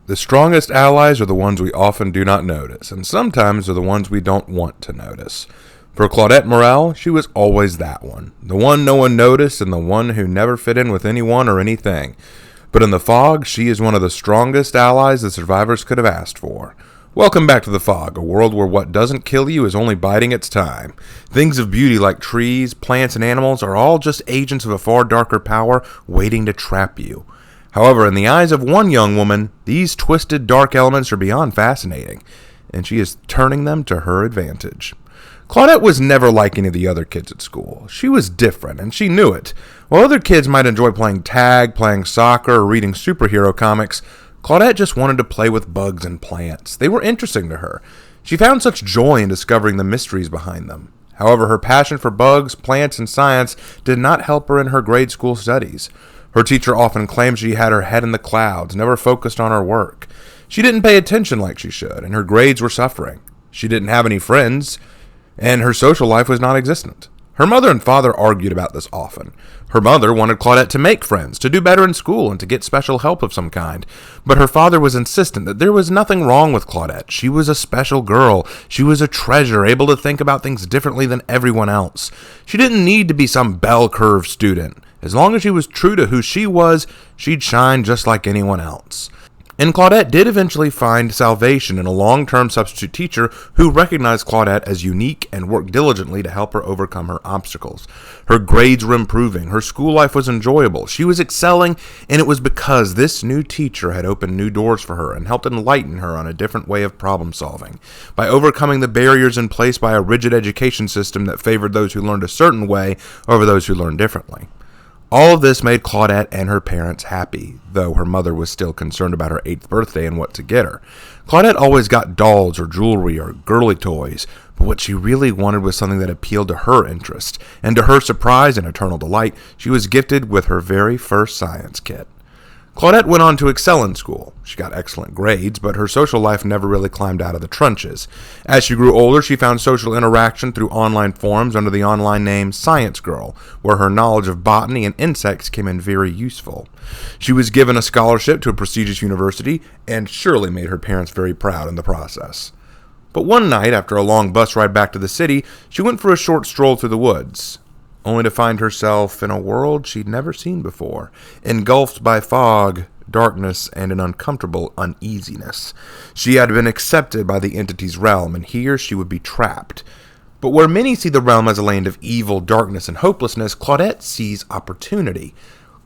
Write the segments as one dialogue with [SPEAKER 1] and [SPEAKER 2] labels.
[SPEAKER 1] The strongest allies are the ones we often do not notice, and sometimes are the ones we don't want to notice. For Claudette Morel, she was always that one. The one no one noticed and the one who never fit in with anyone or anything. But in the fog, she is one of the strongest allies the survivors could have asked for. Welcome back to the fog, a world where what doesn't kill you is only biding its time. Things of beauty like trees, plants, and animals are all just agents of a far darker power waiting to trap you. However, in the eyes of one young woman, these twisted dark elements are beyond fascinating, and she is turning them to her advantage. Claudette was never like any of the other kids at school. She was different, and she knew it. While other kids might enjoy playing tag, playing soccer, or reading superhero comics, Claudette just wanted to play with bugs and plants. They were interesting to her. She found such joy in discovering the mysteries behind them. However, her passion for bugs, plants, and science did not help her in her grade school studies. Her teacher often claimed she had her head in the clouds, never focused on her work. She didn't pay attention like she should, and her grades were suffering. She didn't have any friends, and her social life was non-existent. Her mother and father argued about this often. Her mother wanted Claudette to make friends, to do better in school, and to get special help of some kind. But her father was insistent that there was nothing wrong with Claudette. She was a special girl. She was a treasure, able to think about things differently than everyone else. She didn't need to be some bell curve student. As long as she was true to who she was, she'd shine just like anyone else. And Claudette did eventually find salvation in a long-term substitute teacher who recognized Claudette as unique and worked diligently to help her overcome her obstacles. Her grades were improving, her school life was enjoyable, she was excelling, and it was because this new teacher had opened new doors for her and helped enlighten her on a different way of problem solving. By overcoming the barriers in place by a rigid education system that favored those who learned a certain way over those who learned differently. All of this made Claudette and her parents happy, though her mother was still concerned about her 8th birthday and what to get her. Claudette always got dolls or jewelry or girly toys, but what she really wanted was something that appealed to her interest, and to her surprise and eternal delight, she was gifted with her very first science kit. Claudette went on to excel in school. She got excellent grades, but her social life never really climbed out of the trenches. As she grew older, she found social interaction through online forums under the online name Science Girl, where her knowledge of botany and insects came in very useful. She was given a scholarship to a prestigious university, and surely made her parents very proud in the process. But one night, after a long bus ride back to the city, she went for a short stroll through the woods, only to find herself in a world she'd never seen before, engulfed by fog, darkness, and an uncomfortable uneasiness. She had been accepted by the entity's realm, and here she would be trapped. But where many see the realm as a land of evil, darkness, and hopelessness, Claudette sees opportunity.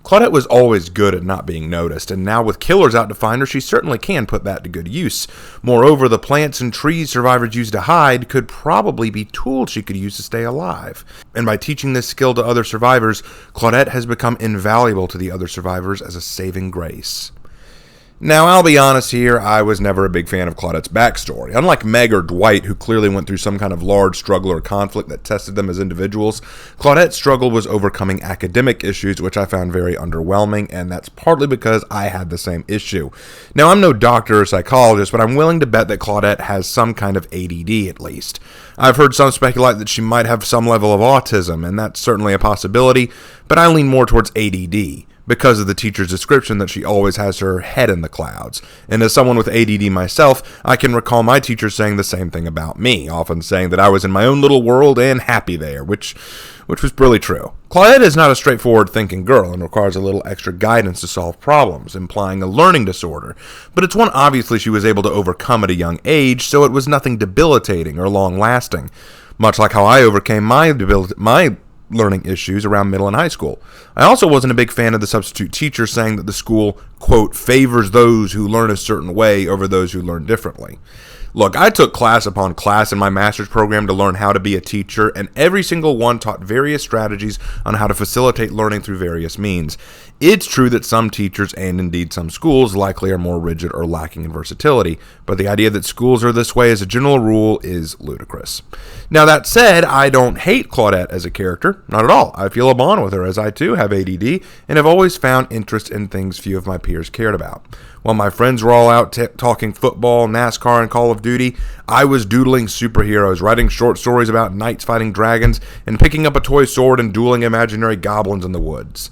[SPEAKER 1] Claudette was always good at not being noticed, and now with killers out to find her, she certainly can put that to good use. Moreover, the plants and trees survivors used to hide could probably be tools she could use to stay alive. And by teaching this skill to other survivors, Claudette has become invaluable to the other survivors as a saving grace. Now, I'll be honest here, I was never a big fan of Claudette's backstory. Unlike Meg or Dwight, who clearly went through some kind of large struggle or conflict that tested them as individuals, Claudette's struggle was overcoming academic issues, which I found very underwhelming, and that's partly because I had the same issue. Now, I'm no doctor or psychologist, but I'm willing to bet that Claudette has some kind of ADD at least. I've heard some speculate that she might have some level of autism, and that's certainly a possibility, but I lean more towards ADD. Because of the teacher's description that she always has her head in the clouds. And as someone with ADD myself, I can recall my teacher saying the same thing about me, often saying that I was in my own little world and happy there, which was really true. Claudette is not a straightforward thinking girl and requires a little extra guidance to solve problems, implying a learning disorder, but it's one obviously she was able to overcome at a young age, so it was nothing debilitating or long-lasting, much like how I overcame my learning issues around middle and high school. I also wasn't a big fan of the substitute teacher saying that the school, quote, favors those who learn a certain way over those who learn differently. Look, I took class upon class in my master's program to learn how to be a teacher, and every single one taught various strategies on how to facilitate learning through various means. It's true that some teachers, and indeed some schools, likely are more rigid or lacking in versatility, but the idea that schools are this way as a general rule is ludicrous. Now that said, I don't hate Claudette as a character, not at all. I feel a bond with her, as I too have ADD, and have always found interest in things few of my peers cared about. While my friends were all out talking football, NASCAR, and Call of Duty, I was doodling superheroes, writing short stories about knights fighting dragons, and picking up a toy sword and dueling imaginary goblins in the woods.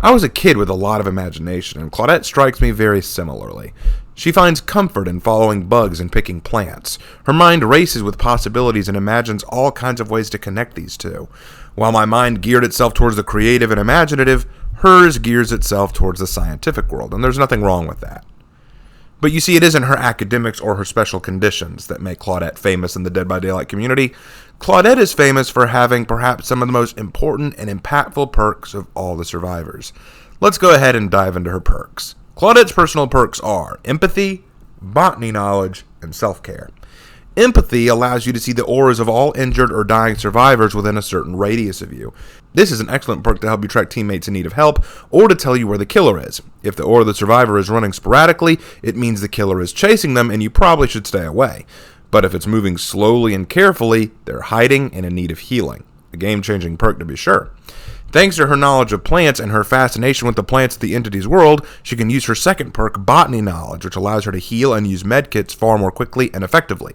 [SPEAKER 1] I was a kid with a lot of imagination, and Claudette strikes me very similarly. She finds comfort in following bugs and picking plants. Her mind races with possibilities and imagines all kinds of ways to connect these two. While my mind geared itself towards the creative and imaginative, hers gears itself towards the scientific world, and there's nothing wrong with that. But you see, it isn't her academics or her special conditions that make Claudette famous in the Dead by Daylight community. Claudette is famous for having perhaps some of the most important and impactful perks of all the survivors. Let's go ahead and dive into her perks. Claudette's personal perks are empathy, botany knowledge, and self-care. Empathy allows you to see the auras of all injured or dying survivors within a certain radius of you. This is an excellent perk to help you track teammates in need of help or to tell you where the killer is. If the aura of the survivor is running sporadically, it means the killer is chasing them and you probably should stay away. But if it's moving slowly and carefully, they're hiding and in need of healing. A game-changing perk to be sure. Thanks to her knowledge of plants and her fascination with the plants of the entity's world, she can use her second perk, botany knowledge, which allows her to heal and use medkits far more quickly and effectively.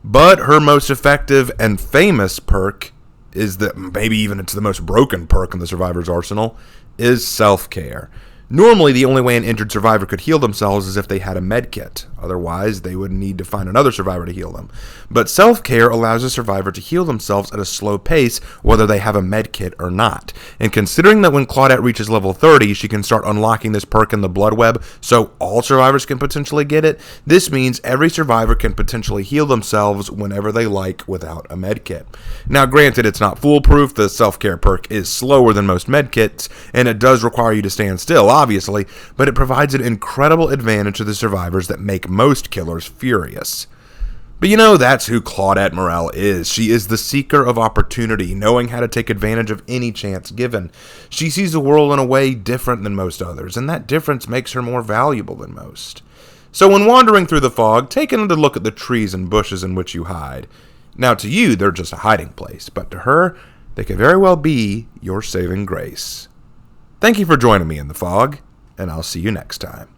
[SPEAKER 1] But her most effective and famous perk is that, maybe even it's the most broken perk in the survivor's arsenal, is self-care. Normally, the only way an injured survivor could heal themselves is if they had a med kit. Otherwise, they would need to find another survivor to heal them. But self-care allows a survivor to heal themselves at a slow pace, whether they have a med kit or not. And considering that when Claudette reaches level 30, she can start unlocking this perk in the blood web, so all survivors can potentially get it, this means every survivor can potentially heal themselves whenever they like without a med kit. Now, granted, it's not foolproof. The self-care perk is slower than most med kits, and it does require you to stand still, obviously, but it provides an incredible advantage to the survivors that make most killers furious. But you know, that's who Claudette Morel is. She is the seeker of opportunity, knowing how to take advantage of any chance given. She sees the world in a way different than most others, and that difference makes her more valuable than most. So when wandering through the fog, take another look at the trees and bushes in which you hide. Now to you, they're just a hiding place, but to her, they could very well be your saving grace. Thank you for joining me in the fog, and I'll see you next time.